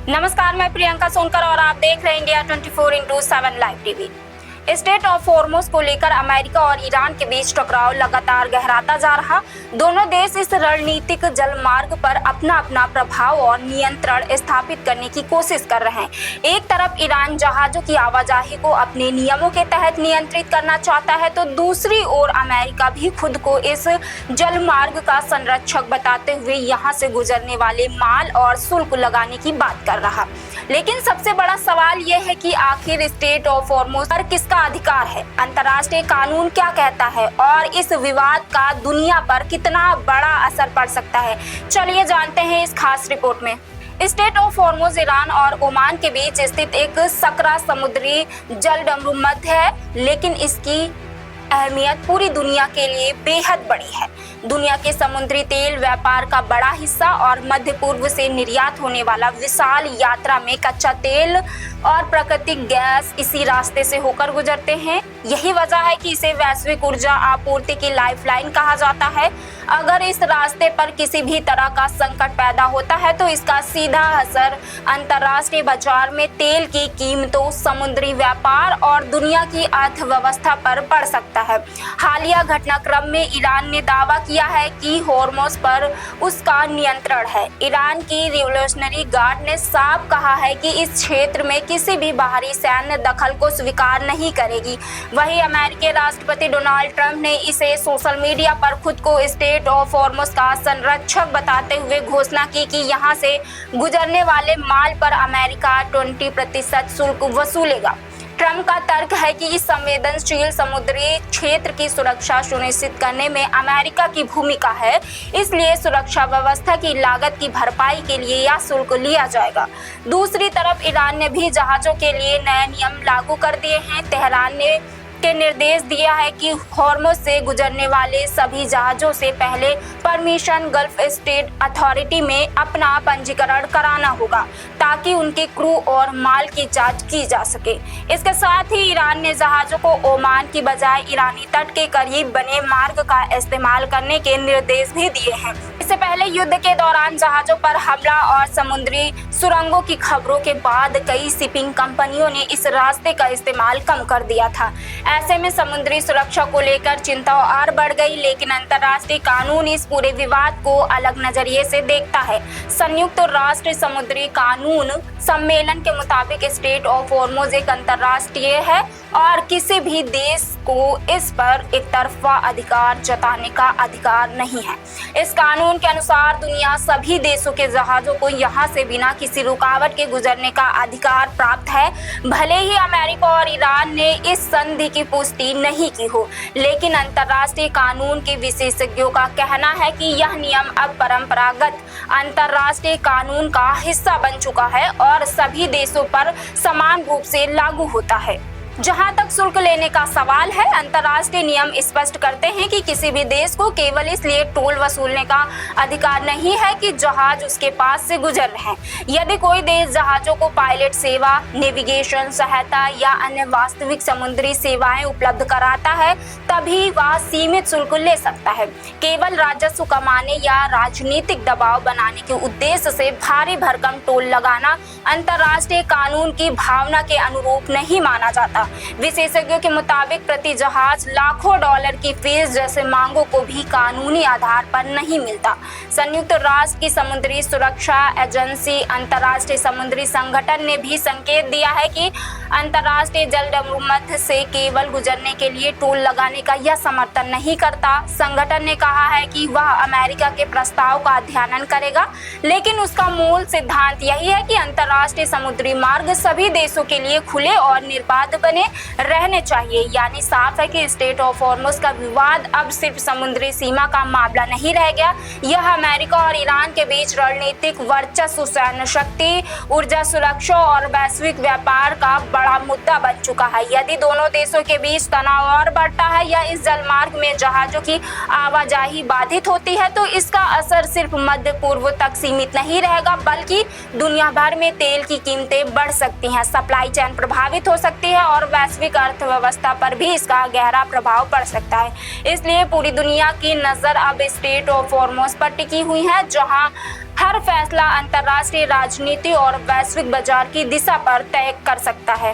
नमस्कार, मैं प्रियंका सोनकर और आप देख रहे हैं India 24/7 live TV. State of Hormuz को लेकर अमेरिका और ईरान के बीच टकराव लगातार गहराता जा रहा। दोनों देश इस रणनीतिक जलमार्ग पर अपना अपना प्रभाव और नियंत्रण स्थापित करने की कोशिश कर रहे हैं। एक तरफ ईरान जहाजों की आवाजाही को अपने नियमों के तहत नियंत्रित करना चाहता है, तो दूसरी ओर अमेरिका भी खुद को इस जलमार्ग का संरक्षक बताते हुए यहाँ से गुजरने वाले माल और शुल्क लगाने की बात कर रहा। लेकिन सबसे बड़ा सवाल यह है कि आखिर स्टेट ऑफ हॉर्मुज पर किसका अधिकार है, अंतर्राष्ट्रीय कानून क्या कहता है और इस विवाद का दुनिया पर कितना बड़ा असर पड़ सकता है। चलिए जानते हैं इस खास रिपोर्ट में। स्टेट ऑफ हॉर्मुज ईरान और ओमान के बीच स्थित एक सकरा समुद्री जलडमरूमध्य है, लेकिन इसकी अहमियत पूरी दुनिया के लिए बेहद बड़ी है। दुनिया के समुद्री तेल व्यापार का बड़ा हिस्सा और मध्य पूर्व से निर्यात होने वाला विशाल यात्रा में कच्चा तेल और प्राकृतिक गैस इसी रास्ते से होकर गुजरते हैं। यही वजह है कि इसे वैश्विक ऊर्जा आपूर्ति की लाइफलाइन कहा जाता है। अगर इस रास्ते पर किसी भी तरह का संकट पैदा होता है तो इसका सीधा असर अंतर्राष्ट्रीय बाजार में तेल की कीमतों, समुद्री व्यापार और दुनिया की अर्थव्यवस्था पर पड़ सकता है। हालिया घटनाक्रम में ईरान ने दावा किया है कि हॉर्मुज पर उसका नियंत्रण है। ईरान की रिवोल्यूशनरी गार्ड ने साफ कहा है कि इस क्षेत्र में किसी भी बाहरी सैन्य दखल को स्वीकार नहीं करेगी। वहीं अमेरिकी राष्ट्रपति डोनाल्ड ट्रंप ने इसे सोशल मीडिया पर खुद को स्टेट ऑफ हॉर्मुज का संरक्षक बताते हुए घोषणा की कि यहां से गुजरने वाले माल पर अमेरिका 20% शुल्क वसूलेगा। ट्रंप का तर्क है कि इस संवेदनशील समुद्री क्षेत्र की सुरक्षा सुनिश्चित करने में अमेरिका की भूमिका है, इसलिए सुरक्षा व्यवस्था की लागत की भरपाई के लिए यह शुल्क लिया जाएगा। दूसरी तरफ ईरान ने भी जहाजों के लिए नए नियम लागू कर दिए हैं। तेहरान ने निर्देश दिया है कि हॉर्मुज से गुजरने वाले सभी जहाजों से पहले परमिशन गल्फ स्टेट अथॉरिटी में अपना पंजीकरण कराना होगा, ताकि उनके क्रू और माल की जांच की जा सके। इसके साथ ही ईरान ने जहाजों को ओमान की बजाय ईरानी तट के करीब बने मार्ग का इस्तेमाल करने के निर्देश भी दिए हैं। इससे पहले युद्ध के दौरान जहाजों पर हमला और समुद्री सुरंगों की खबरों के बाद कई शिपिंग कंपनियों ने इस रास्ते का इस्तेमाल कम कर दिया था। ऐसे में समुद्री सुरक्षा को लेकर चिंता और बढ़ गई, लेकिन अंतर्राष्ट्रीय कानून इस पूरे विवाद को अलग नजरिए से देखता है। संयुक्त राष्ट्र समुद्री कानून सम्मेलन के मुताबिक स्टेट ऑफ हॉर्मुज एक अंतर्राष्ट्रीय है और किसी भी देश को इस पर एक तरफा अधिकार जताने का अधिकार नहीं है। इस कानून के अनुसार दुनिया सभी देशों के जहाजों को यहाँ से बिना किसी रुकावट के गुजरने का अधिकार प्राप्त है। भले ही अमेरिका और ईरान ने इस संधि की पुष्टि नहीं की हो, लेकिन अंतर्राष्ट्रीय कानून के विशेषज्ञों का कहना है कि यह नियम अब परंपरागत अंतर्राष्ट्रीय कानून का हिस्सा बन चुका है और सभी देशों पर समान रूप से लागू होता है। जहां तक शुल्क लेने का सवाल है, अंतर्राष्ट्रीय नियम स्पष्ट करते हैं कि किसी भी देश को केवल इसलिए टोल वसूलने का अधिकार नहीं है कि जहाज उसके पास से गुजर रहे हैं। यदि कोई देश जहाजों को पायलट सेवा, नेविगेशन सहायता या अन्य वास्तविक समुद्री सेवाएं उपलब्ध कराता है, तभी वह सीमित शुल्क ले सकता है। केवल राजस्व कमाने या राजनीतिक दबाव बनाने के उद्देश्य से भारी भरकम टोल लगाना अंतर्राष्ट्रीय कानून की भावना के अनुरूप नहीं माना जाता। विशेषज्ञों के मुताबिक प्रति जहाज लाखों डॉलर की फीस जैसे मांगों को भी कानूनी आधार पर नहीं मिलता। संयुक्त राष्ट्र की समुद्री सुरक्षा एजेंसी अंतर्राष्ट्रीय समुद्री संगठन ने भी संकेत दिया है कि अंतर्राष्ट्रीय जलडमरूमध्य से केवल गुजरने के लिए टोल लगाने का यह समर्थन नहीं करता। संगठन ने कहा है कि वह अमेरिका के प्रस्ताव का अध्ययन करेगा, लेकिन उसका मूल सिद्धांत यही है कि अंतर्राष्ट्रीय समुद्री मार्ग सभी देशों के लिए खुले और निर्बाध बने रहने चाहिए। यानी साफ है कि स्टेट ऑफ हॉर्मुज का विवाद अब सिर्फ समुद्री सीमा का मामला नहीं रह गया, यह अमेरिका और ईरान के बीच रणनीतिक वर्चस्व, सैन्य शक्ति, ऊर्जा सुरक्षा और वैश्विक व्यापार का बड़ा मुद्दा बन चुका है। यदि दोनों देशों के बीच तनाव और बढ़ता है या इस जलमार्ग में जहाजों की आवाजाही बाधित होती है, तो इसका असर सिर्फ मध्य पूर्व तक सीमित नहीं रहेगा, बल्कि दुनिया भर में तेल की कीमतें बढ़ सकती हैं, सप्लाई चेन प्रभावित हो सकती है और वैश्विक अर्थव्यवस्था पर भी इसका गहरा प्रभाव पड़ सकता है। इसलिए पूरी दुनिया की नजर अब स्टेट ऑफ हॉर्मुज पर टिकी हुई है, जहां हर फैसला अंतर्राष्ट्रीय राजनीति और वैश्विक बाजार की दिशा पर तय कर सकता है।